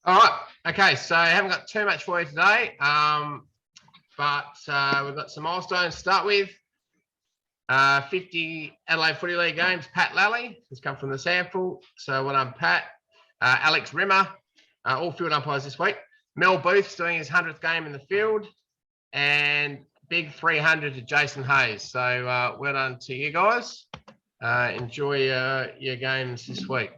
All right. Okay. So I haven't got too much for you today, but we've got some milestones to start with. 50 Adelaide Footy League games. Pat Lally has come from the sample. So well done, Pat. Alex Rimmer, all field umpires this week. Mel Booth's doing his 100th game in the field, and big 300 to Jason Hayes. So well done to you guys. Enjoy your games this week.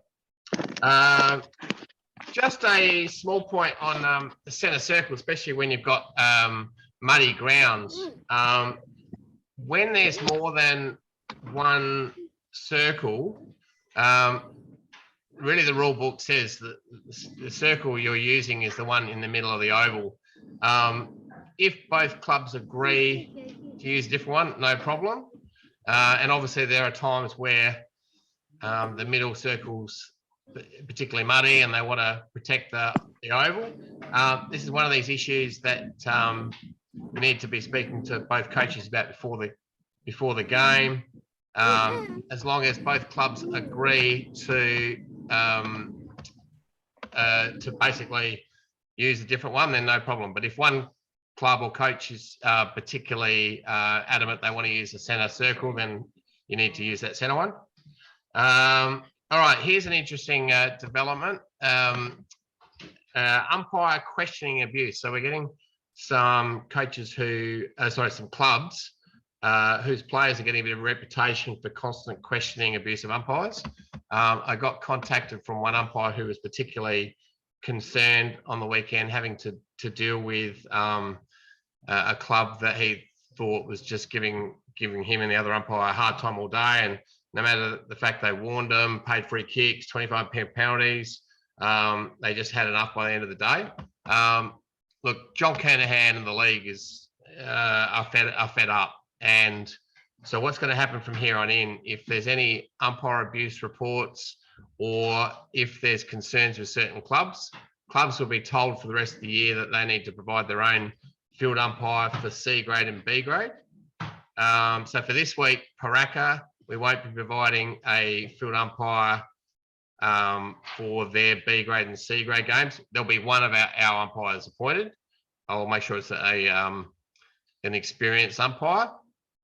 Just a small point on the centre circle, especially when you've got muddy grounds. When there's more than one circle, really the rule book says that the circle you're using is the one in the middle of the oval. If both clubs agree to use a different one, no problem. And obviously there are times where the middle circle's particularly muddy and they want to protect the oval. This is one of these issues that we need to be speaking to both coaches about before the game. As long as both clubs agree to basically use a different one, then no problem. But if one club or coach is particularly adamant they want to use the centre circle, then you need to use that centre one. All right, here's an interesting development. Umpire questioning abuse. So we're getting some coaches some clubs whose players are getting a bit of a reputation for constant questioning abuse of umpires. I got contacted from one umpire who was particularly concerned on the weekend, having to deal with a club that he thought was just giving him and the other umpire a hard time all day, and no matter the fact they warned them, paid free kicks, 25 penalties, they just had enough by the end of the day. Look, John Kernahan and the league are fed up. And so what's going to happen from here on in, if there's any umpire abuse reports or if there's concerns with certain clubs will be told for the rest of the year that they need to provide their own field umpire for C grade and B grade. So for this week, Paraka, we won't be providing a field umpire for their B grade and C grade games. There'll be one of our umpires appointed. I'll make sure it's an experienced umpire,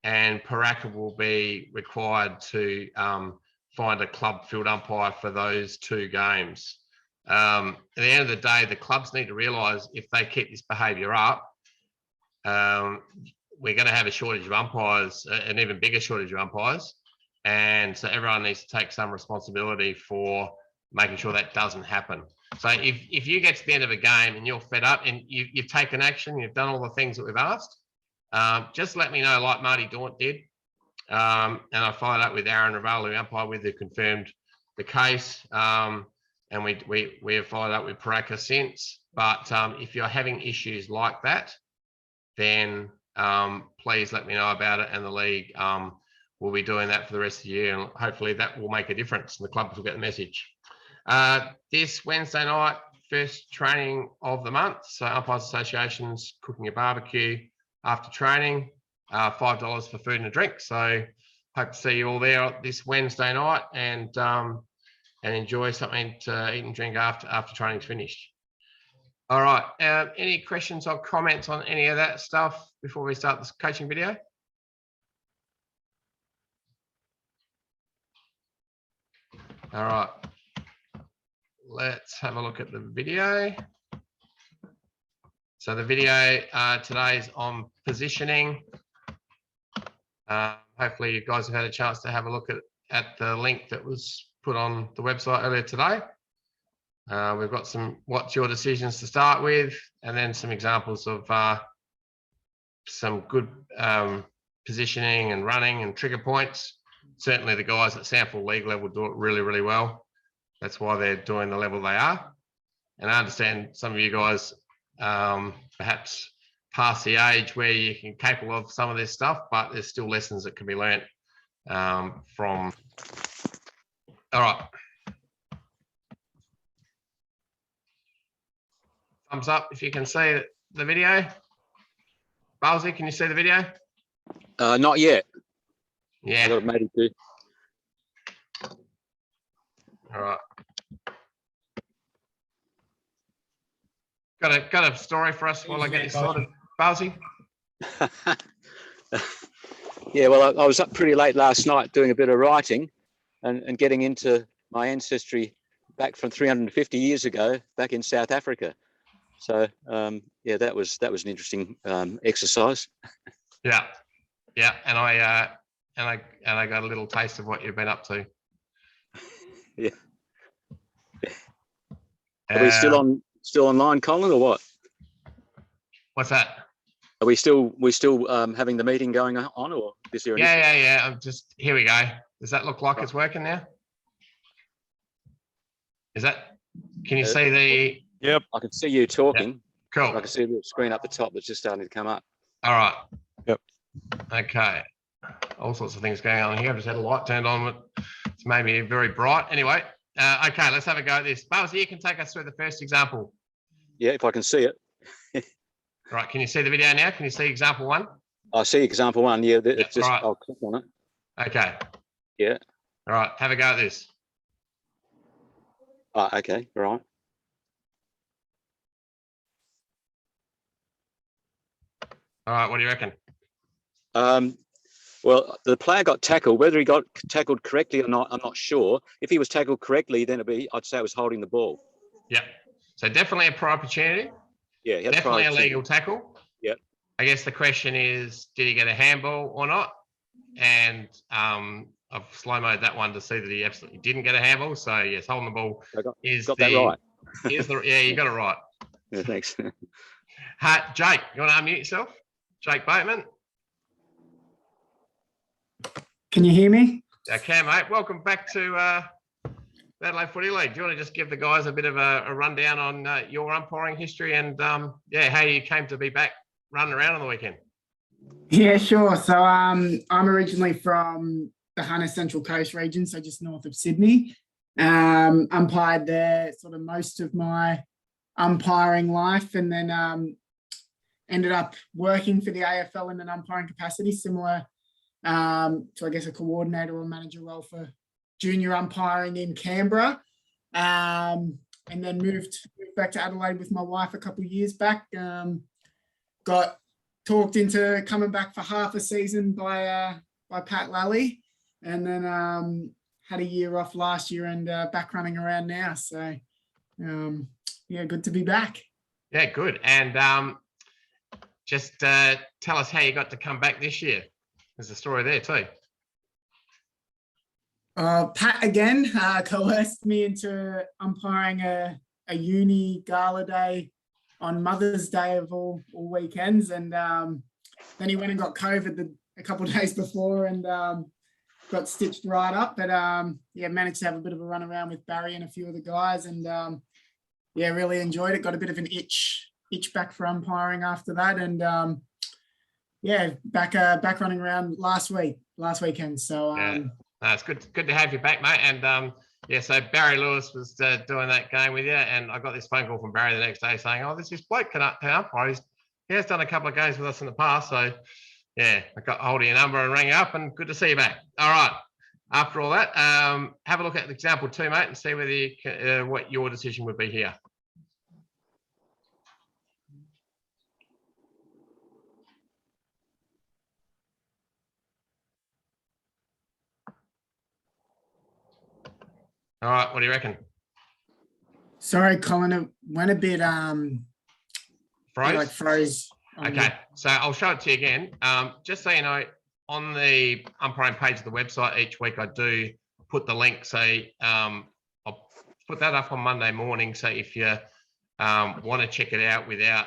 and Paraka will be required to find a club field umpire for those two games. At the end of the day, the clubs need to realise if they keep this behaviour up, we're going to have a shortage of umpires, an even bigger shortage of umpires. And so everyone needs to take some responsibility for making sure that doesn't happen. So if you get to the end of a game and you're fed up and you've taken action, you've done all the things that we've asked, just let me know, like Marty Daunt did. And I followed up with Aaron Ravel, who umpire with, who confirmed the case. And we have followed up with Paraka since. But if you're having issues like that, then please let me know about it, and the league we'll be doing that for the rest of the year, and hopefully that will make a difference and the clubs will get the message. This Wednesday night, first training of the month. So Umpires Association's cooking a barbecue after training, $5 for food and a drink. So hope to see you all there this Wednesday night and enjoy something to eat and drink after training's finished. All right, any questions or comments on any of that stuff before we start this coaching video? All right, let's have a look at the video. So the video today is on positioning. Hopefully you guys have had a chance to have a look at the link that was put on the website earlier today. We've got some what's your decisions to start with, and then some examples of some good positioning and running and trigger points. Certainly the guys at sample league level do it really, really well. That's why they're doing the level they are. And I understand some of you guys perhaps past the age where you can capable of some of this stuff, but there's still lessons that can be learnt from. All right. Thumbs up if you can see the video. Balsy, can you see the video? Not yet. Yeah. I got it made too. All right. Got a story for us while I get this sorted, Buzzy? Yeah, well, I was up pretty late last night doing a bit of writing and getting into my ancestry back from 350 years ago, back in South Africa. So, yeah, that was an interesting exercise. Yeah, yeah, and I got a little taste of what you've been up to. Yeah. Are we still online, Colin, or what? What's that? Are we still having the meeting going on, or is there an issue? Yeah. I'm just here. We go. Does that look like it's working now? Is that? Can you see the? Yep. I can see you talking. Cool. I can see the screen up the top that's just starting to come up. All right. Yep. Okay. All sorts of things going on here. I've just had a light turned on. It's made me very bright. Anyway. Okay. Let's have a go at this. Buzzy, you can take us through the first example. Yeah, if I can see it. Right. Can you see the video now? Can you see example 1? I see example 1. Yeah, it's just right. I'll click on it. Okay. Yeah. All right. Have a go at this. Oh, okay. Right. All right. What do you reckon? Well, the player got tackled. Whether he got tackled correctly or not, I'm not sure. If he was tackled correctly, then I'd say it was holding the ball. Yep. So definitely a prior opportunity. Yeah, Definitely a legal tackle. Yep. I guess the question is, did he get a handball or not? And I've slow-moed that one to see that he absolutely didn't get a handball. So yes, holding the ball is got that right. Yeah, you got it right. Yeah, thanks. Jake, you want to unmute yourself? Jake Bateman. Can you hear me? I can, mate. Welcome back to Adelaide Footy League. Do you want to just give the guys a bit of a rundown on your umpiring history and how you came to be back running around on the weekend? Yeah, sure. So I'm originally from the Hunter Central Coast region, so just north of Sydney. Umpired there sort of most of my umpiring life, and then ended up working for the AFL in an umpiring capacity, similar to, I guess, a coordinator or manager role for junior umpiring in Canberra, and then moved back to Adelaide with my wife a couple of years back. Got talked into coming back for half a season by Pat Lally, and then had a year off last year and back running around now. So yeah, good to be back. Yeah, good. And just tell us how you got to come back this year. There's a story there too. Pat again coerced me into umpiring a uni gala day on Mother's Day of all weekends, and then he went and got COVID a couple of days before and got stitched right up. But yeah, managed to have a bit of a run around with Barry and a few of the guys, and yeah, really enjoyed it. Got a bit of an itch back for umpiring after that, and yeah, back running around last weekend. So it's good to have you back, mate. And yeah, so Barry Lewis was doing that game with you, and I got this phone call from Barry the next day saying, "Oh, this bloke can umpire. He has done a couple of games with us in the past." So yeah, I got hold of your number and rang you up, and good to see you back. All right. After all that, have a look at example 2, mate, and see whether you can, what your decision would be here. All right, what do you reckon? Sorry, Colin, it went a bit Froze? Froze. Okay, so I'll show it to you again. Just so you know, on the umpiring page of the website each week, I do put the link. So I'll put that up on Monday morning. So if you want to check it out without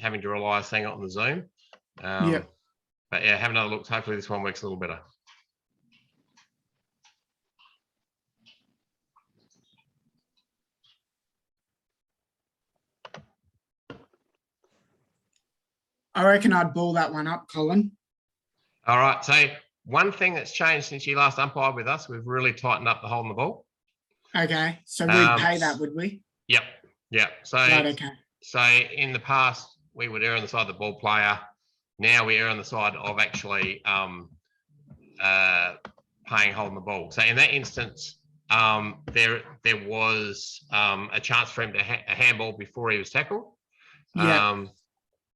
having to rely on seeing it on the Zoom. Yeah. But yeah, have another look. Hopefully this one works a little better. I reckon I'd ball that one up, Colin. All right. So one thing that's changed since you last umpired with us, we've really tightened up the holding the ball. Okay. So we'd pay that, would we? Yep. Yeah. So, right, okay. So in the past, we would err on the side of the ball player. Now we err on the side of actually paying holding the ball. So in that instance, there was a chance for him to a handball before he was tackled. Yeah.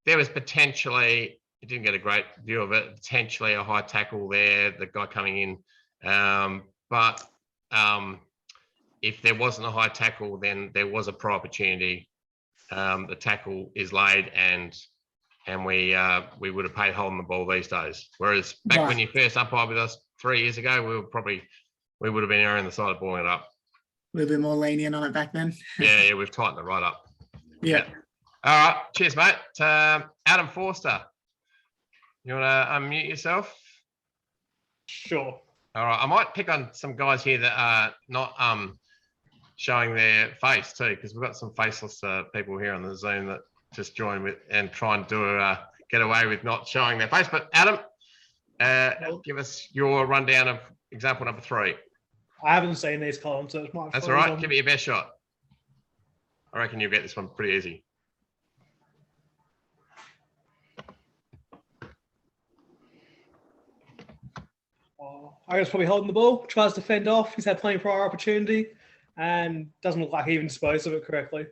There was potentially, you didn't get a great view of it, potentially a high tackle there, the guy coming in. But if there wasn't a high tackle, then there was a pro opportunity. The tackle is laid and we would have paid holding the ball these days. Whereas back when you first umpired with us 3 years ago, we would have been erring on the side of balling it up. A little bit more lenient on it back then. Yeah, we've tightened it right up. Yeah. All right, cheers, mate. Adam Forster, you want to unmute yourself? Sure. All right, I might pick on some guys here that are not showing their face too, because we've got some faceless people here on the Zoom that just join with and try and get away with not showing their face. But Adam, give us your rundown of example number 3. I haven't seen these columns, so it's my That's all right. Give it your best shot. I reckon you'll get this one pretty easy. I guess probably holding the ball, tries to fend off. He's had plenty of prior opportunity and doesn't look like he even disposed of it correctly.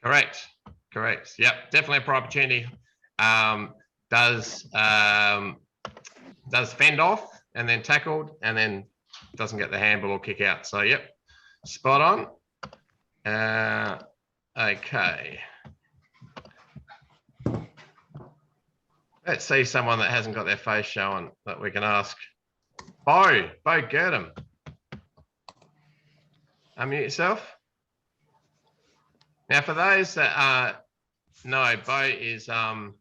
Correct. Yep, definitely a prior opportunity. Does fend off and then tackled and then doesn't get the handball or kick out. So, yep, spot on. Okay. Let's see someone that hasn't got their face showing that we can ask. Bo Girdham. Unmute yourself. Now, for those that know, Bo is a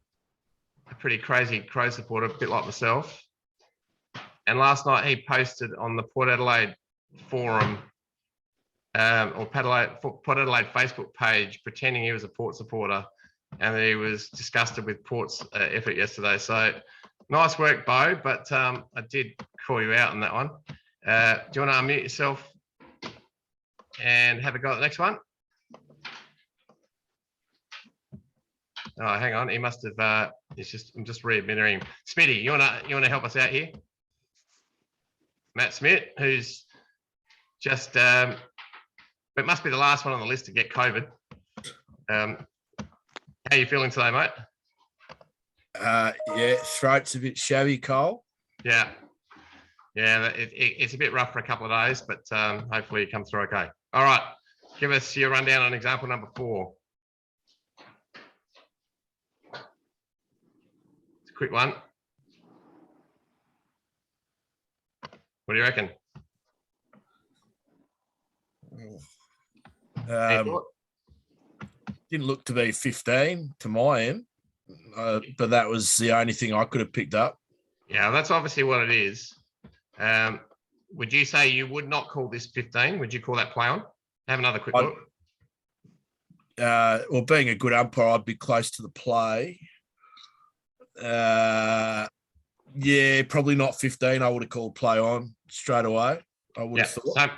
pretty crazy Crow supporter, a bit like myself. And last night he posted on the Port Adelaide forum or Port Adelaide Facebook page pretending he was a Port supporter and that he was disgusted with Port's effort yesterday. So nice work, Bo, but I did call you out on that one. Do you want to unmute yourself and have a go at the next one? Oh, hang on. He must have. I'm just readmitting him. Smitty, you wanna help us out here? Matt Smith, who's just. It must be the last one on the list to get COVID. How are you feeling today, mate? Yeah, throat's a bit shabby, Cole. Yeah, it's a bit rough for a couple of days, but hopefully you come through okay. All right, give us your rundown on example number 4. It's a quick one. What do you reckon? Didn't look to be 15 to my end, but that was the only thing I could have picked up. Yeah, that's obviously what it is. Would you say you would not call this 15? Would you call that play on? Have another quick look. Well, being a good umpire, I'd be close to the play. Yeah, probably not 15. I would have called play on straight away. I would have thought. So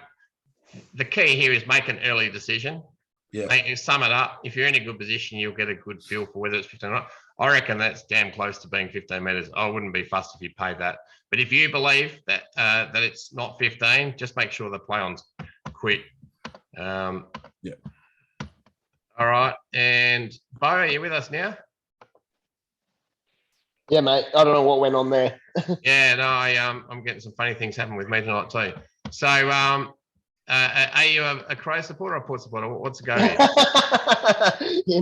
the key here is make an early decision. Yeah. Sum it up. If you're in a good position, you'll get a good feel for whether it's 15 or not. I reckon that's damn close to being 15 metres. I wouldn't be fussed if you paid that. But if you believe that that it's not 15, just make sure the play on's quick. Yeah. All right. And Bo, are you with us now? Yeah, mate. I don't know what went on there. Yeah, no, I'm getting some funny things happen with me tonight too. So, are you a Crow supporter or a Port supporter? What's the go here?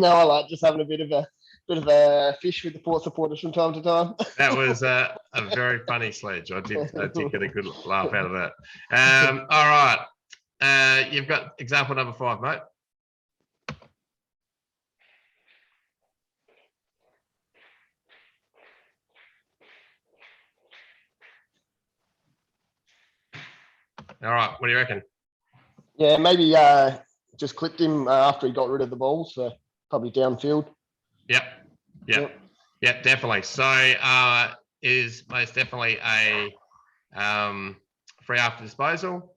I like just having a bit of a fish with the Port supporters from time to time. That was a very funny sledge. I did get a good laugh out of that. All right, you've got example number 5, mate. All right, what do you reckon? Yeah, maybe just clipped him after he got rid of the ball, so probably downfield. Yep, definitely. So is most definitely a free after disposal.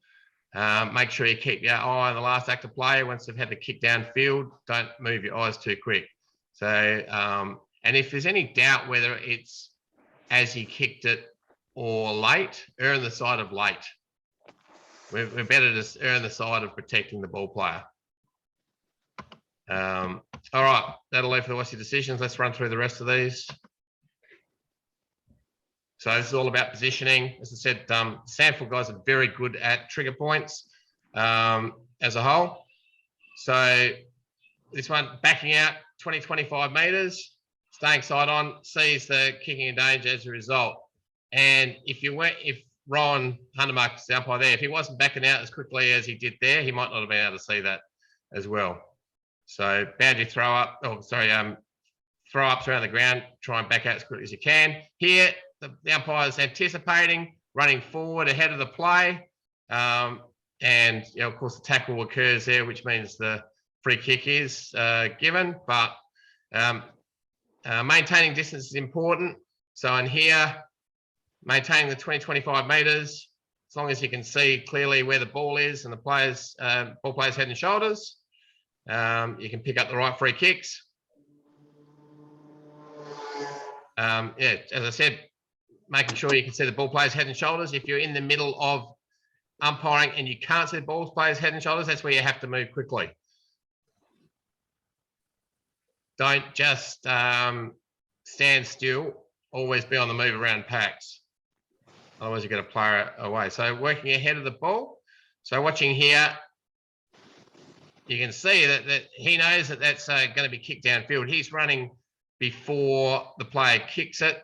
Make sure you keep your eye on the last active player once they've had the kick downfield. Don't move your eyes too quick. So, and if there's any doubt whether it's as he kicked it or late, err on the side of late. We're better to err on the side of protecting the ball player. All right, that'll leave for the rest of your decisions. Let's run through the rest of these. So this is all about positioning. As I said, Sandford guys are very good at trigger points as a whole. So this one, backing out 20, 25 metres, staying side on, sees the kicking in danger as a result. And if Ron Hundermark is the umpire there, if he wasn't backing out as quickly as he did there, he might not have been able to see that as well. So boundary throw up, throw ups around the ground, try and back out as quickly as you can. Here, the umpire is anticipating, running forward ahead of the play. And of course, the tackle occurs there, which means the free kick is given. But maintaining distance is important. So in here, maintaining the 20, 25 metres, as long as you can see clearly where the ball is and the ball player's head and shoulders, you can pick up the right free kicks. Yeah, as I said, making sure you can see the ball player's head and shoulders. If you're in the middle of umpiring and you can't see the ball player's head and shoulders, that's where you have to move quickly. Don't just stand still, always be on the move around packs. Otherwise, you get a player away. So working ahead of the ball. So watching here, you can see that he knows that that's going to be kicked downfield. He's running before the player kicks it,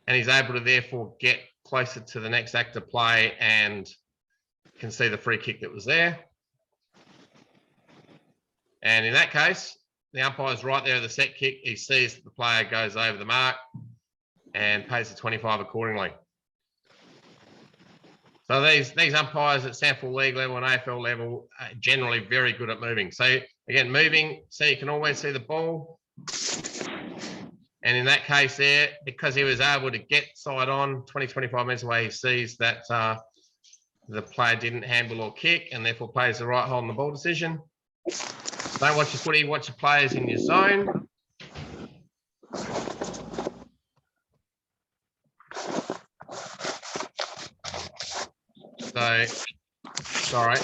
and he's able to therefore get closer to the next active play and can see the free kick that was there. And in that case, the umpire's right there at the set kick. He sees that the player goes over the mark and pays the 25 accordingly. So these umpires at Sandford League level and AFL level are generally very good at moving. So again, moving, so you can always see the ball. And in that case there, because he was able to get side on 20, 25 metres away, he sees that the player didn't handle or kick and therefore plays the right hold on the ball decision. Don't watch your footy, watch the players in your zone. So, sorry.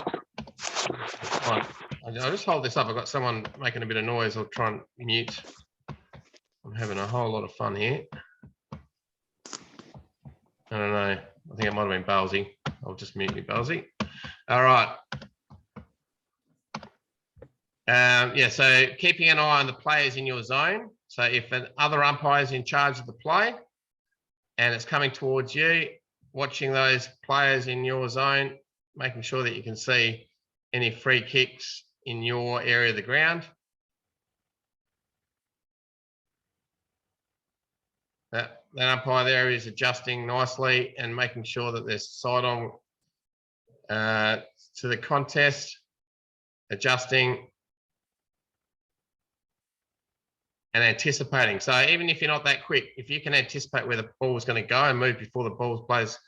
I'll just hold this up. I've got someone making a bit of noise. I'll try and mute. I'm having a whole lot of fun here. I don't know. I think it might have been Balsy. I'll just mute you, Balsy. All right. Yeah, so keeping an eye on the players in your zone. So if another umpire is in charge of the play and it's coming towards you, watching those players in your zone, making sure that you can see any free kicks in your area of the ground. That umpire there is adjusting nicely and making sure that there's side on to the contest, adjusting and anticipating. So even if you're not that quick, if you can anticipate where the ball is going to go and move before the player's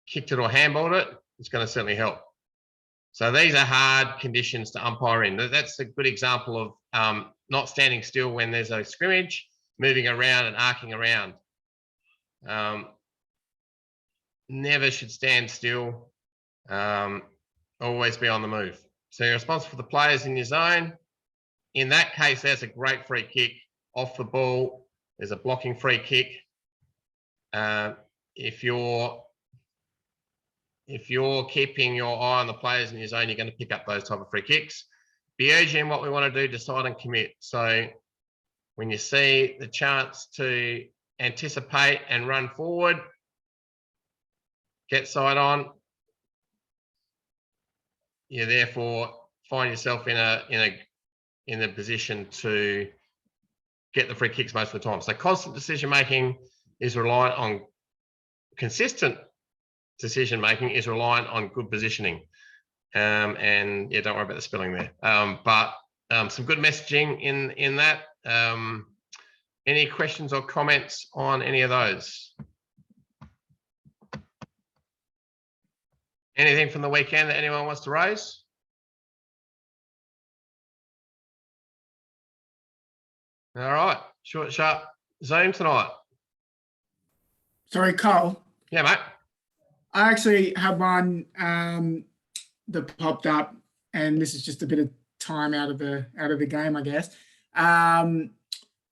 kicked it or handballed it, it's going to certainly help. So these are hard conditions to umpire in. That's a good example of not standing still when there's a scrimmage, moving around and arcing around. Never should stand still. Always be on the move. So you're responsible for the players in your zone. In that case, that's a great free kick off the ball. There's a blocking free kick. If you're keeping your eye on the players in your zone, you're going to pick up those type of free kicks. Be urgent in what we want to do, decide and commit. So when you see the chance to anticipate and run forward, get side on, you therefore find yourself in a position to get the free kicks most of the time. So constant decision making is reliant on consistent decision making is reliant on good positioning. And yeah, don't worry about the spelling there. But some good messaging in that. Any questions or comments on any of those? Anything from the weekend that anyone wants to raise? All right, short, sharp Zoom tonight. Sorry, Carl. Yeah, mate. I actually have one that popped up, and this is just a bit of time out of the game, I guess. Ruckman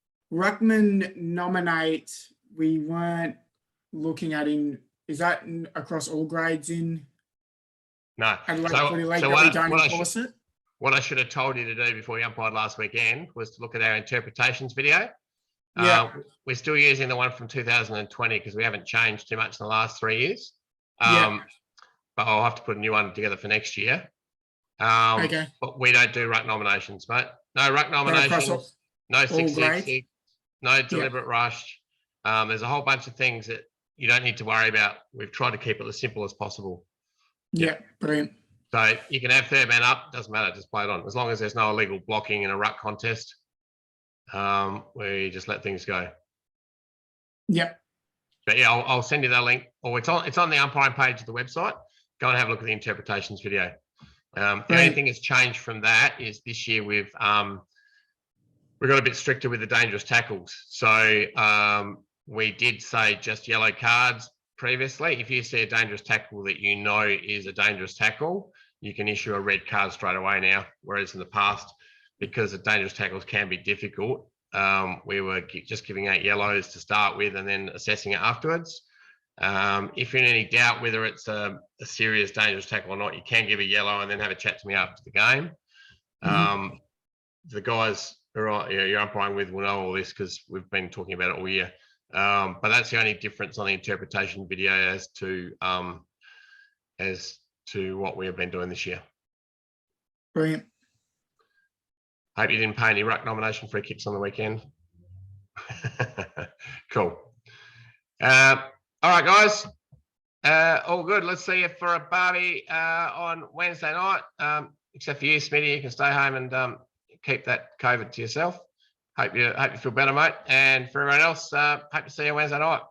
nominate, we weren't looking at is that across all grades in No. Adelaide So, Footy League so that we don't enforce it? what I should have told you to do before we umpired last weekend was to look at our interpretations video. Yeah. We're still using the one from 2020 because we haven't changed too much in the last 3 years. Yeah. But I'll have to put a new one together for next year. Okay. But we don't do ruck nominations, mate. No ruck nominations, no 666, no deliberate rush. There's a whole bunch of things that you don't need to worry about. We've tried to keep it as simple as possible. Yeah, brilliant. So you can have third man up, doesn't matter, just play it on. As long as there's no illegal blocking in a ruck contest, we just let things go. Yep. But yeah, I'll send you that link. Or it's on the umpiring page of the website. Go and have a look at the interpretations video. The only thing that's changed from that is this year we've got a bit stricter with the dangerous tackles. So we did say just yellow cards previously. If you see a dangerous tackle that you know is a dangerous tackle, you can issue a red card straight away now. Whereas in the past, because the dangerous tackles can be difficult, we were just giving out yellows to start with and then assessing it afterwards. If you're in any doubt whether it's a serious dangerous tackle or not, you can give a yellow and then have a chat to me after the game. The guys who you're umpiring with will know all this because we've been talking about it all year. But that's the only difference on the interpretation video as to what we have been doing this year. Brilliant. Hope you didn't pay any ruck nomination free kicks on the weekend. Cool. All right, guys. All good. Let's see you for a barbie on Wednesday night. Except for you, Smitty, you can stay home and keep that COVID to yourself. Hope you feel better, mate. And for everyone else, hope to see you Wednesday night.